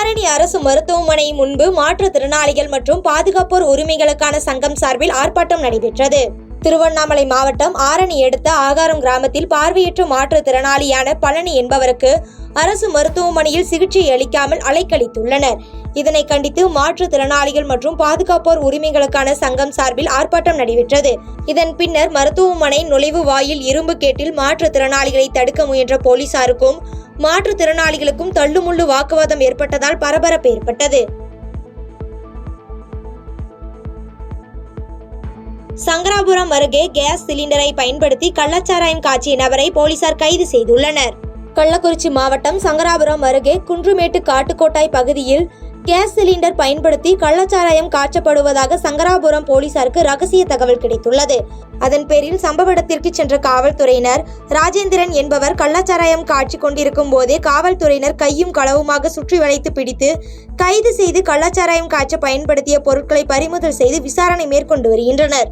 ஆரணி அரசு மருத்துவமனை முன்பு மாற்றுத்திறனாளிகள் மற்றும் பாதுகாப்போர் உரிமைகளுக்கான சங்கம் சார்பில் ஆர்ப்பாட்டம் நடைபெற்றது. திருவண்ணாமலை மாவட்டம் ஆரணி அடுத்த ஆகாரம் கிராமத்தில் பார்வையற்ற மாற்றுத்திறனாளியான பழனி என்பவருக்கு அரசு மருத்துவமனையில் சிகிச்சை அளிக்காமல் அலைக்கழித்துள்ளனர். இதனை கண்டித்து மாற்றுத்திறனாளிகள் மற்றும் பாதுகாப்போர் உரிமைகளுக்கான சங்கம் சார்பில் ஆர்ப்பாட்டம் நடைபெற்றது. இதன் பின்னர் மருத்துவமனை நுழைவு வாயில் இரும்பு கேட்டில் மாற்றுத்திறனாளிகளை தடுக்க முயன்ற போலீசாருக்கும் மாற்றுத்திறனாளிகளுக்கும் தள்ளுமுள்ளு வாக்குவாதம் ஏற்பட்டதால் பரபரப்பு ஏற்பட்டது. சங்கராபுரம் அருகே கேஸ் சிலிண்டரை பயன்படுத்தி கள்ளச்சாராயம் காய்ச்சிய நபரை போலீசார் கைது செய்துள்ளனர். கள்ளக்குறிச்சி மாவட்டம் சங்கராபுரம் அருகே குன்றுமேட்டு காட்டுக்கோட்டாய் பகுதியில் கேஸ் சிலிண்டர் பயன்படுத்தி கள்ளச்சாராயம் காய்ச்சப்படுவதாக சங்கராபுரம் போலீசாருக்கு ரகசிய தகவல் கிடைத்துள்ளது. அதன் பேரில் சம்பவ இடத்திற்கு சென்ற காவல்துறையினர் ராஜேந்திரன் என்பவர் கள்ளச்சாராயம் காய்ச்சி கொண்டிருக்கும் போதே காவல்துறையினர் கையும் களவுமாக சுற்றி வளைத்து பிடித்து கைது செய்து கள்ளச்சாராயம் காய்ச்ச பயன்படுத்திய பொருட்களை பறிமுதல் செய்து விசாரணை மேற்கொண்டு வருகின்றனர்.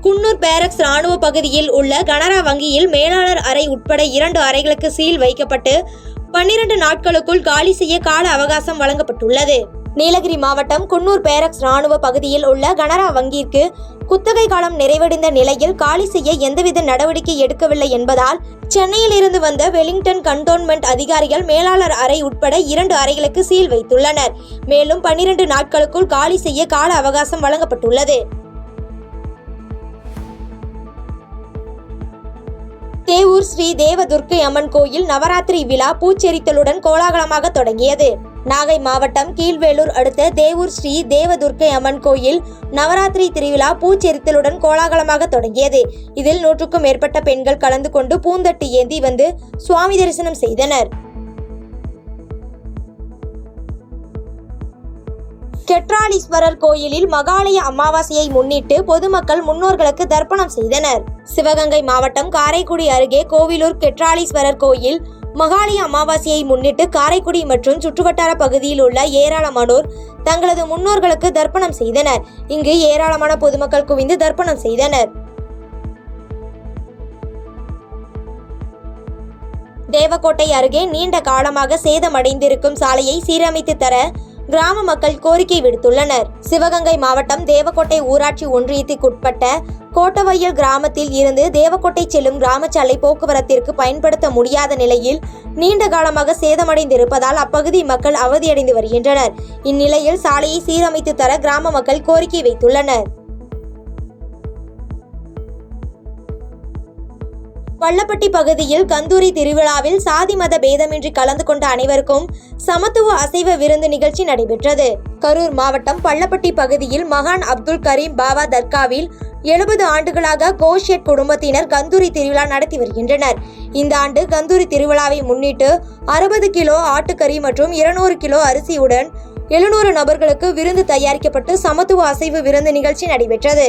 குன்னூர் பேரக்ஸ் ராணுவ பகுதியில் உள்ள கனரா வங்கியில் மேலாளர் அறை உட்பட 2 அறைகளுக்கு சீல் வைக்கப்பட்டு 12 நாட்களுக்குள் காலி செய்ய கால அவகாசம் வழங்கப்பட்டுள்ளது. நீலகிரி மாவட்டம் குன்னூர் பேரக்ஸ் ராணுவ பகுதியில் உள்ள கனரா வங்கிக்கு குத்தகை காலம் நிறைவடைந்த நிலையில் காலி செய்ய எந்தவித நடவடிக்கை எடுக்கவில்லை என்பதால் சென்னையில் இருந்து வந்த வெலிங்டன் கண்டோன்மெண்ட் அதிகாரிகள் மேலாளர் அறை உட்பட 2 அறைகளுக்கு சீல் வைத்துள்ளனர். மேலும் 12 நாட்களுக்குள் காலி செய்ய கால அவகாசம் வழங்கப்பட்டுள்ளது. தேவூர் ஸ்ரீ தேவதுர்க்கை அம்மன் கோயில் நவராத்திரி விழா பூச்செரித்தலுடன் கோலாகலமாக தொடங்கியது. நாகை மாவட்டம் கீழ்வேலூர் அடுத்த தேவூர் ஸ்ரீ தேவதுர்க்கை அம்மன் கோயில் நவராத்திரி திருவிழா பூச்செரித்தலுடன் கோலாகலமாக தொடங்கியது. இதில் 100க்கும் மேற்பட்ட பெண்கள் கலந்து கொண்டு பூந்தட்டு ஏந்தி வந்து சுவாமி தரிசனம் செய்தனர். கெட்ராலீஸ்வரர் கோயிலில் மகாலய அமாவாசையை முன்னிட்டு பொதுமக்கள் முன்னோர்களுக்கு தர்ப்பணம் செய்தனர். சிவகங்கை மாவட்டம் காரைக்குடி அருகே கோவிலூர் கெட்ராலீஸ்வரர் கோயில் மகாலய அமாவாசையை முன்னிட்டு காரைக்குடி மற்றும் சுற்றுவட்டார பகுதியில் உள்ள ஏராளமானோர் தங்களது முன்னோர்களுக்கு தர்ப்பணம் செய்தனர். இங்கு ஏராளமான பொதுமக்கள் குவிந்து தர்ப்பணம் செய்தனர். தேவக்கோட்டை அருகே நீண்ட காலமாக சேதமடைந்திருக்கும் சாலையை சீரமைத்து தர கிராம மக்கள் கோரிக்கை விடுத்துள்ளனர். சிவகங்கை மாவட்டம் தேவக்கோட்டை ஊராட்சி ஒன்றியத்திற்குட்பட்ட கோட்டவயல் கிராமத்தில் இருந்து தேவக்கோட்டை செல்லும் கிராம சாலை போக்குவரத்திற்கு பயன்படுத்த முடியாத நிலையில் நீண்ட காலமாக சேதமடைந்திருப்பதால் அப்பகுதி மக்கள் அவதியடைந்து வருகின்றனர். இந்நிலையில் சாலையை சீரமைத்து தர கிராம மக்கள் கோரிக்கை வைத்துள்ளனர். பள்ளப்பட்டி பகுதியில் கந்தூரி திருவிழாவில் சாதி மத பேதமின்றி கலந்து கொண்ட அனைவருக்கும் சமத்துவ அசைவ விருந்து நிகழ்ச்சி நடைபெற்றது. கரூர் மாவட்டம் பள்ளப்பட்டி பகுதியில் மகான் அப்துல் கரீம் பாபா தர்காவில் 70 ஆண்டுகளாக கோஷெட் குடும்பத்தினர் கந்தூரி திருவிழா நடத்தி வருகின்றனர். இந்த ஆண்டு கந்தூரி திருவிழாவை முன்னிட்டு 60 கிலோ ஆட்டுக்கறி மற்றும் 200 கிலோ அரிசியுடன் 700 நபர்களுக்கு விருந்து தயாரிக்கப்பட்டு சமத்துவ அசைவ விருந்து நிகழ்ச்சி நடைபெற்றது.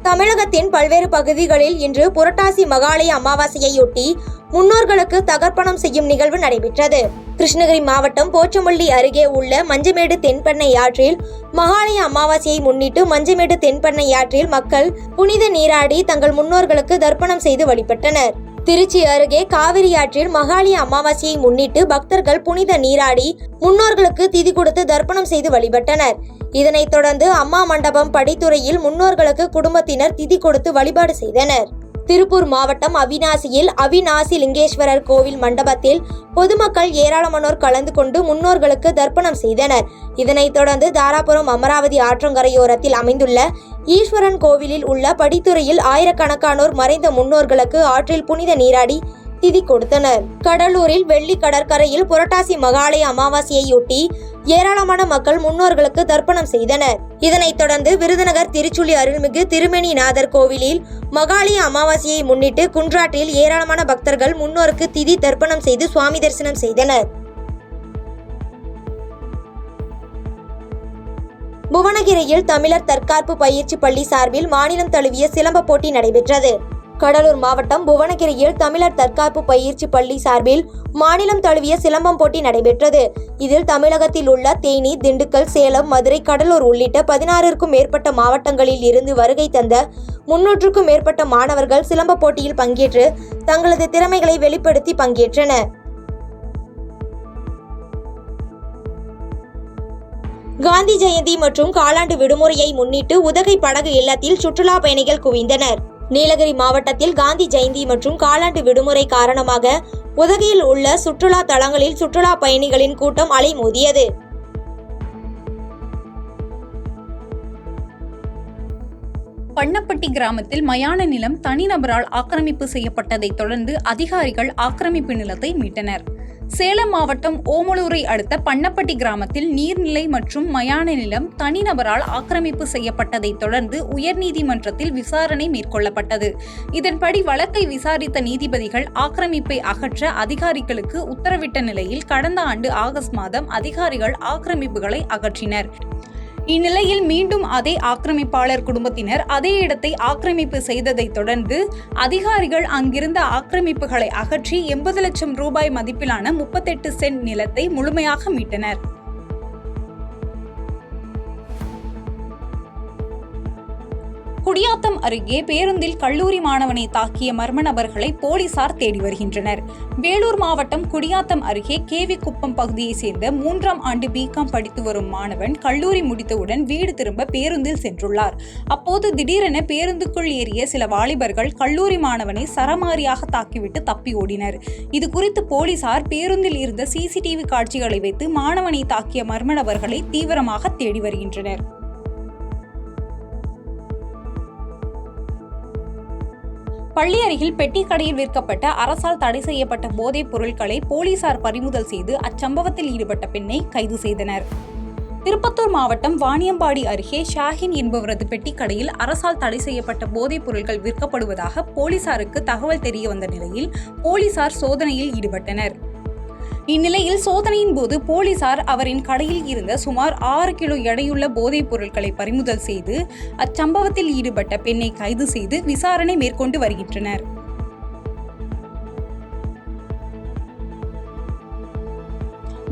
தமிழகத்தின் பல்வேறு பகுதிகளில் இன்று புரட்டாசி மகாலய அமாவாசையையொட்டி முன்னோர்களுக்கு தகர்ப்பணம் செய்யும் நிகழ்வு நடைபெற்றது. கிருஷ்ணகிரி மாவட்டம் போச்சம்பள்ளி அருகே உள்ள மஞ்சமேடு தென்பெண்ணை ஆற்றில் மகாலய அமாவாசையை முன்னிட்டு மஞ்சமேடு தென்பெண்ணை ஆற்றில் மக்கள் புனித நீராடி தங்கள் முன்னோர்களுக்கு தர்ப்பணம் செய்து வழிபட்டனர். திருச்சி அருகே காவிரி ஆற்றில் மகாலய அமாவாசையை முன்னிட்டு பக்தர்கள் புனித நீராடி முன்னோர்களுக்கு திதி கொடுத்து தர்ப்பணம் செய்து வழிபட்டனர். இதனைத் தொடர்ந்து அம்மா மண்டபம் படித்துறையில் முன்னோர்களுக்கு குடும்பத்தினர் திதி கொடுத்து வழிபாடு செய்தனர். திருப்பூர் மாவட்டம் அவிநாசியில் அவிநாசி லிங்கேஸ்வரர் கோவில் மண்டபத்தில் பொதுமக்கள் ஏராளமானோர் கலந்து கொண்டு முன்னோர்களுக்கு தர்ப்பணம் செய்தனர். இதனைத் தொடர்ந்து தாராபுரம் அமராவதி ஆற்றங்கரையோரத்தில் அமைந்துள்ள ஈஸ்வரன் கோவிலில் உள்ள படித்துறையில் ஆயிரக்கணக்கானோர் மறைந்த முன்னோர்களுக்கு ஆற்றில் புனித நீராடி திதி கொடுத்தனர். கடலூரில் வெள்ளி கடற்கரையில் புரட்டாசி மகாலய அமாவாசையையொட்டி ஏராளமான மக்கள் முன்னோர்களுக்கு தர்ப்பணம் செய்தனர். இதனைத் தொடர்ந்து விருதுநகர் திருச்சுழி அருள்மிகு திருமேனிநாதர் கோவிலில் மகாலய அமாவாசையை முன்னிட்டு குன்றாற்றில் ஏராளமான பக்தர்கள் முன்னோருக்கு திதி தர்ப்பணம் செய்து சுவாமி தரிசனம் செய்தனர். புவனகிரியில் தமிழர் தற்காப்பு பயிற்சி பள்ளி சார்பில் மாநிலம் தழுவிய சிலம்ப போட்டி நடைபெற்றது. கடலூர் மாவட்டம் புவனகிரியில் தமிழர் தற்காப்பு பயிற்சி பள்ளி சார்பில் மாநிலம் தழுவிய சிலம்பம் போட்டி நடைபெற்றது. இதில் தமிழகத்தில் உள்ள தேனி, திண்டுக்கல், சேலம், மதுரை, கடலூர் உள்ளிட்ட 16க்கும் மேற்பட்ட மாவட்டங்களில் இருந்து வருகை தந்த 300க்கும் மேற்பட்ட மாணவர்கள் சிலம்ப போட்டியில் பங்கேற்று தங்களது திறமைகளை வெளிப்படுத்தி பங்கேற்றனர். காந்தி ஜெயந்தி மற்றும் காலாண்டு விடுமுறையை முன்னிட்டு உதகை படகு இல்லத்தில் சுற்றுலா பயணிகள் குவிந்தனர். நீலகிரி மாவட்டத்தில் காந்தி ஜெயந்தி மற்றும் காலாண்டு விடுமுறை காரணமாக உதகையில் உள்ள சுற்றுலா தலங்களில் சுற்றுலா பயணிகளின் கூட்டம் அலைமோதியது. பண்ணப்பட்டி கிராமத்தில் மயான நிலம் தனிநபரால் ஆக்கிரமிப்பு செய்யப்பட்டதை தொடர்ந்து அதிகாரிகள் ஆக்கிரமிப்பு நிலத்தை மீட்டனர். சேலம் மாவட்டம் ஓமலூரை அடுத்த பண்ணப்பட்டி கிராமத்தில் நீர்நிலை மற்றும் மயான நிலம் தனிநபரால் ஆக்கிரமிப்பு செய்யப்பட்டதை தொடர்ந்து உயர்நீதிமன்றத்தில் விசாரணை மேற்கொள்ளப்பட்டது. இதன்படி வழக்கை விசாரித்த நீதிபதிகள் ஆக்கிரமிப்பை அகற்ற அதிகாரிகளுக்கு உத்தரவிட்ட நிலையில் கடந்த ஆண்டு ஆகஸ்ட் மாதம் அதிகாரிகள் ஆக்கிரமிப்புகளை அகற்றினர். இந்நிலையில் மீண்டும் அதே ஆக்கிரமிப்பாளர் குடும்பத்தினர் அதே இடத்தை ஆக்கிரமிப்பு செய்ததை தொடர்ந்து அதிகாரிகள் அங்கிருந்த ஆக்கிரமிப்புகளை அகற்றி 80 லட்சம் ரூபாய் மதிப்பிலான 38 சென்ட் நிலத்தை முழுமையாக மீட்டனர். குடியாத்தம் அருகே பேருந்தில் கல்லூரி மாணவனை தாக்கிய மர்ம நபர்களை போலீசார் தேடி வருகின்றனர். வேலூர் மாவட்டம் குடியாத்தம் அருகே கேவிக்குப்பம் பகுதியைச் சேர்ந்த 3ஆம் ஆண்டு பிகாம் படித்து வரும் மாணவன் கல்லூரி முடித்தவுடன் வீடு திரும்ப பேருந்தில் சென்றுள்ளார். அப்போது திடீரென பேருந்துக்குள் ஏறிய சில வாலிபர்கள் கல்லூரி மாணவனை சரமாரியாக தாக்கிவிட்டு தப்பி ஓடினர். இது குறித்து போலீசார் பேருந்தில் இருந்த CCTV காட்சிகளை வைத்து மாணவனை தாக்கிய மர்ம நபர்களை தீவிரமாக தேடி வருகின்றனர். பள்ளி அருகில் பெட்டி கடையில் விற்கப்பட்ட அரசால் தடை செய்யப்பட்ட போதைப் பொருட்களை போலீசார் பறிமுதல் செய்து அச்சம்பவத்தில் ஈடுபட்ட பெண்ணை கைது செய்தனர். திருப்பத்தூர் மாவட்டம் வாணியம்பாடி அருகே ஷாஹின் என்பவரது பெட்டி கடையில் அரசால் தடை செய்யப்பட்ட போதைப் பொருட்கள் விற்கப்படுவதாக போலீசாருக்கு தகவல் தெரிய வந்த நிலையில் போலீசார் சோதனையில் ஈடுபட்டனர். இந்நிலையில் சோதனையின் போது போலீசார் அவரின் கடையில் இருந்த சுமார் 6 கிலோ எடையுள்ள போதைப் பொருட்களை பறிமுதல் செய்து அச்சம்பவத்தில் ஈடுபட்ட பெண்ணை கைது செய்து விசாரணை மேற்கொண்டு வருகின்றனர்.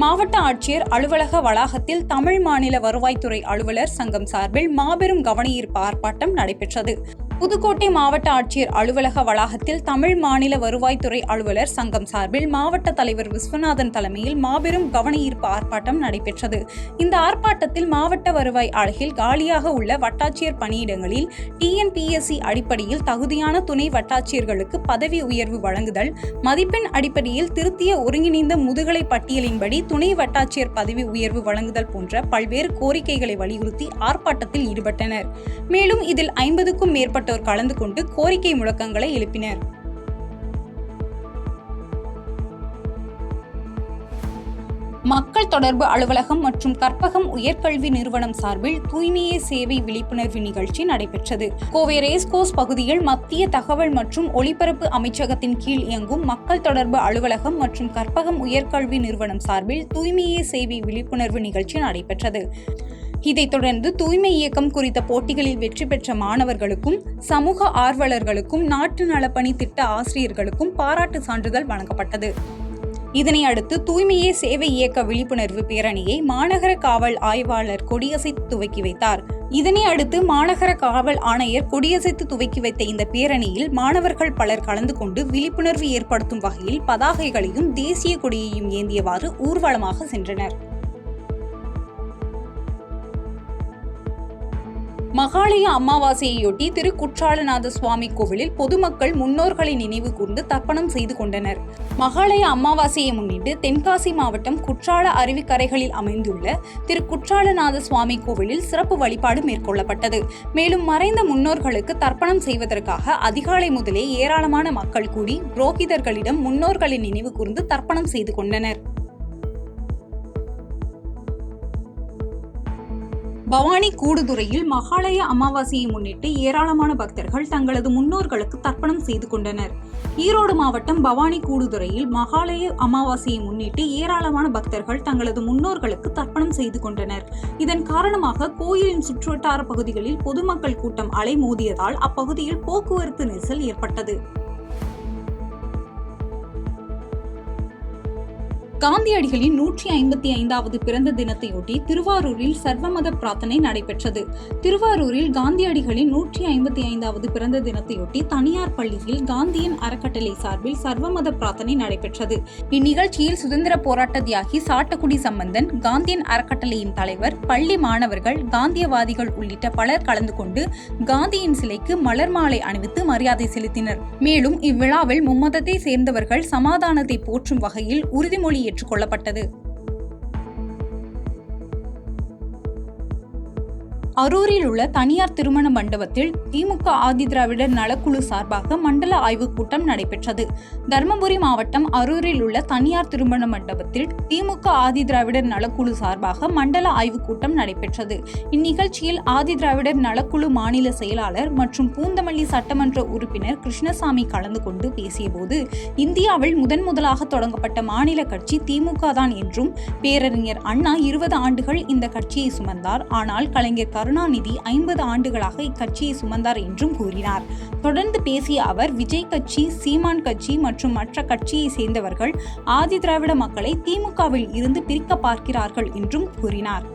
மாவட்ட ஆட்சியர் அலுவலக வளாகத்தில் தமிழ் மாநில வருவாய்த்துறை அலுவலர் சங்கம் சார்பில் மாபெரும் கவனஈர்ப்பு ஆர்ப்பாட்டம் நடைபெற்றது. புதுக்கோட்டை மாவட்ட ஆட்சியர் அலுவலக வளாகத்தில் தமிழ் மாநில வருவாய்த்துறை அலுவலர் சங்கம் சார்பில் மாவட்ட தலைவர் விஸ்வநாதன் தலைமையில் மாபெரும் கவனஈர்ப்பு ஆர்ப்பாட்டம் நடைபெற்றது. இந்த ஆர்ப்பாட்டத்தில் மாவட்ட வருவாய் அலகில் காலியாக உள்ள வட்டாட்சியர் பணியிடங்களில் TNPSC அடிப்படையில் தகுதியான துணை வட்டாட்சியர்களுக்கு பதவி உயர்வு வழங்குதல், மதிப்பெண் அடிப்படையில் திருத்திய ஒருங்கிணைந்த முதுகலை பட்டியலின்படி துணை வட்டாட்சியர் பதவி உயர்வு வழங்குதல் போன்ற பல்வேறு கோரிக்கைகளை வலியுறுத்தி ஆர்ப்பாட்டத்தில் ஈடுபட்டனர். மேலும் இதில் 50க்கும் மேற்பட்டோர் கலந்து கொண்டு கோரிக்கை முழக்கங்களை எழுப்பினர். மக்கள் தொடர்பு அலுவலகம் மற்றும் கற்பகம் உயர்கல்வி நிறுவனம் சார்பில் தூய்மையே சேவை விழிப்புணர்வு நிகழ்ச்சி நடைபெற்றது. கோவை ரேஸ்கோர்ஸ் பகுதியில் மத்திய தகவல் மற்றும் ஒலிபரப்பு அமைச்சகத்தின் கீழ் இயங்கும் மக்கள் தொடர்பு அலுவலகம் மற்றும் கற்பகம் உயர்கல்வி நிறுவனம் சார்பில் தூய்மையே சேவை விழிப்புணர்வு நிகழ்ச்சி நடைபெற்றது. இதைத் தொடர்ந்து தூய்மை இயக்கம் குறித்த போட்டிகளில் வெற்றி பெற்ற மாணவர்களுக்கும் சமூக ஆர்வலர்களுக்கும் நாட்டு நலப்பணி திட்ட ஆசிரியர்களுக்கும் பாராட்டு சான்றிதழ் வழங்கப்பட்டது. இதனை அடுத்து தூய்மையே சேவை இயக்க விழிப்புணர்வு பேரணியை மாநகர காவல் ஆய்வாளர் கொடியசைத்து துவக்கி வைத்தார். இதனை அடுத்து மாநகர காவல் ஆணையர் கொடியசைத்து துவக்கி வைத்த இந்த பேரணியில் மாணவர்கள் பலர் கலந்து கொண்டு விழிப்புணர்வு ஏற்படுத்தும் வகையில் பதாகைகளையும் தேசிய கொடியையும் ஏந்தியவாறு ஊர்வலமாக சென்றனர். மகாலய அமாவாசையையொட்டி திருக்குற்றாலநாத சுவாமி கோவிலில் பொதுமக்கள் முன்னோர்களை நினைவு கூர்ந்து தர்ப்பணம் செய்து கொண்டனர். மகாலய அமாவாசையை முன்னிட்டு தென்காசி மாவட்டம் குற்றால அருவிக்கரைகளில் அமைந்துள்ள திருக்குற்றாலநாத சுவாமி கோவிலில் சிறப்பு வழிபாடு மேற்கொள்ளப்பட்டது. மேலும் மறைந்த முன்னோர்களுக்கு தர்ப்பணம் செய்வதற்காக அதிகாலை முதலே ஏராளமான மக்கள் கூடி புரோகிதர்களிடம் முன்னோர்களை நினைவு கூர்ந்து தர்ப்பணம் செய்து கொண்டனர். பவானி கூடுதுறையில் மகாலய அமாவாசையை முன்னிட்டு ஏராளமான பக்தர்கள் தங்களது முன்னோர்களுக்கு தர்ப்பணம் செய்து கொண்டனர். ஈரோடு மாவட்டம் பவானி கூடுதுறையில் மகாலய அமாவாசையை முன்னிட்டு ஏராளமான பக்தர்கள் தங்களது முன்னோர்களுக்கு தர்ப்பணம் செய்து கொண்டனர். இதன் காரணமாக கோயிலின் சுற்றுவட்டார பகுதிகளில் பொதுமக்கள் கூட்டம் அலைமோதியதால் அப்பகுதியில் போக்குவரத்து நெரிசல் ஏற்பட்டது. காந்தியடிகளின் 155வது பிறந்த தினத்தையொட்டி திருவாரூரில் சர்வமத பிரார்த்தனை நடைபெற்றது. திருவாரூரில் காந்தியடிகளின் 155வது பிறந்த தினத்தையொட்டி தனியார் பள்ளியில் காந்தியின் அறக்கட்டளை சார்பில் சர்வமத பிரார்த்தனை நடைபெற்றது. இந்நிகழ்ச்சியில் சுதந்திர போராட்ட தியாகி சாட்டக்குடி சம்பந்தன், காந்தியின் அறக்கட்டளையின் தலைவர், பள்ளி மாணவர்கள், காந்தியவாதிகள் உள்ளிட்ட பலர் கலந்து கொண்டு காந்தியின் சிலைக்கு மலர் மாலை அணிவித்து மரியாதை செலுத்தினர். மேலும் இவ்விழாவில் மும்மதத்தை சேர்ந்தவர்கள் சமாதானத்தை போற்றும் வகையில் உறுதிமொழி ஏற்றுக்கொள்ளப்பட்டது. அரூரில் உள்ள தனியார் திருமண மண்டபத்தில் திமுக ஆதிதிராவிடர் நலக்குழு சார்பாக மண்டல ஆய்வுக் கூட்டம் நடைபெற்றது. தர்மபுரி மாவட்டம் அரூரில் உள்ள தனியார் திருமண மண்டபத்தில் திமுக ஆதிதிராவிடர் நலக்குழு சார்பாக மண்டல ஆய்வுக் கூட்டம் நடைபெற்றது. இந்நிகழ்ச்சியில் ஆதிதிராவிடர் நலக்குழு மாநில செயலாளர் மற்றும் பூந்தமல்லி சட்டமன்ற உறுப்பினர் கிருஷ்ணசாமி கலந்து கொண்டு பேசியபோது, இந்தியாவில் முதலாக தொடங்கப்பட்ட மாநில கட்சி திமுக தான் என்றும், பேரறிஞர் அண்ணா 20 ஆண்டுகள் இந்த கட்சியை சுமந்தார். ஆனால் கலைஞர் கருணாநிதி 50 ஆண்டுகளாக இக்கட்சியை சுமந்தார் என்றும் கூறினார். தொடர்ந்து பேசிய அவர், விஜய் கட்சி, சீமான் கட்சி மற்றும் மற்ற கட்சியை சேர்ந்தவர்கள் ஆதிதிராவிட மக்களை திமுகவில் இருந்து பிரிக்க பார்க்கிறார்கள் என்றும் கூறினார்.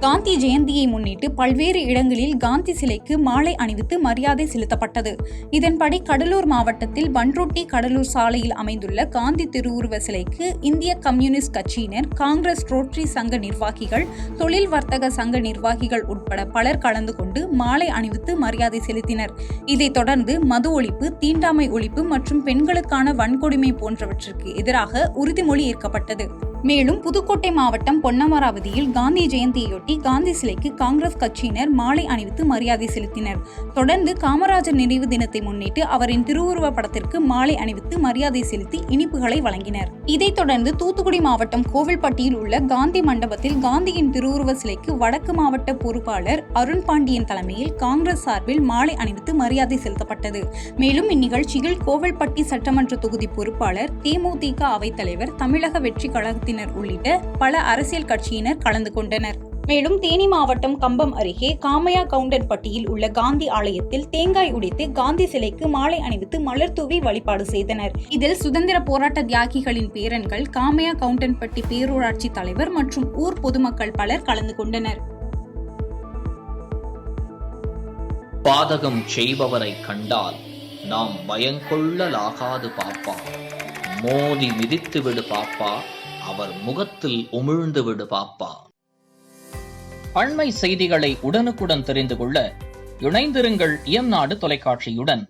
காந்தி ஜெயந்தியை முன்னிட்டு பல்வேறு இடங்களில் காந்தி சிலைக்கு மாலை அணிவித்து மரியாதை செலுத்தப்பட்டது. இதன்படி கடலூர் மாவட்டத்தில் பன்ருட்டி கடலூர் சாலையில் அமைந்துள்ள காந்தி திருவுருவ சிலைக்கு இந்திய கம்யூனிஸ்ட் கட்சியினர், காங்கிரஸ், ரோட்டரி சங்க நிர்வாகிகள், தொழில் வர்த்தக சங்க நிர்வாகிகள் உட்பட பலர் கலந்து கொண்டு மாலை அணிவித்து மரியாதை செலுத்தினர். இதைத் தொடர்ந்து மது ஒழிப்பு, தீண்டாமை ஒழிப்பு மற்றும் பெண்களுக்கான வன்கொடுமை போன்றவற்றிற்கு எதிராக உறுதிமொழி ஏற்கப்பட்டது. மேலும் புதுக்கோட்டை மாவட்டம் பொன்னமராவதியில் காந்தி ஜெயந்தியையொட்டி காந்தி சிலைக்கு காங்கிரஸ் கட்சியினர் மாலை அணிவித்து மரியாதை செலுத்தினர். தொடர்ந்து காமராஜர் நினைவு தினத்தை முன்னிட்டு அவரின் திருவுருவ படத்திற்கு மாலை அணிவித்து மரியாதை செலுத்தி இனிப்புகளை வழங்கினர். இதைத் தொடர்ந்து தூத்துக்குடி மாவட்டம் கோவில்பட்டியில் உள்ள காந்தி மண்டபத்தில் காந்தியின் திருவுருவ சிலைக்கு வடக்கு மாவட்ட பொறுப்பாளர் அருண் பாண்டியன் தலைமையில் காங்கிரஸ் சார்பில் மாலை அணிவித்து மரியாதை செலுத்தப்பட்டது. மேலும் இந்நிகழ்ச்சியில் கோவில்பட்டி சட்டமன்ற தொகுதி பொறுப்பாளர், தேமுதிக அவைத்தலைவர், தமிழக வெற்றி கழகத்தினர் உள்ளிட்ட பல அரசியல் கட்சியினர் கலந்து கொண்டனர். மேலும் தேனி மாவட்டம் கம்பம் அருகே காமையா கவுண்டன்பட்டியில் உள்ள காந்தி ஆலயத்தில் தேங்காய் உடைத்து காந்தி சிலைக்கு மாலை அணிவித்து மலர் தூவி வழிபாடு செய்தனர். இதில் சுதந்திர போராட்ட தியாகிகளின் பேரன்கள், காமையா கவுண்டன்பட்டி பேரூராட்சி தலைவர் மற்றும் ஊர் பொதுமக்கள் பலர் கலந்து கொண்டனர். பாதகம் செய்பவரை கண்டால் நாம் பயங்கொள்ளலாகாது பாப்பா, மோதி மிதித்து விடு பாப்பா, அவர் முகத்தில் உமிழ்ந்து விடு பாப்பா. அண்மை செய்திகளை உடனுக்குடன் தெரிந்து கொள்ள இணைந்திருங்கள் இயம்நாடு தொலைக்காட்சியுடன்.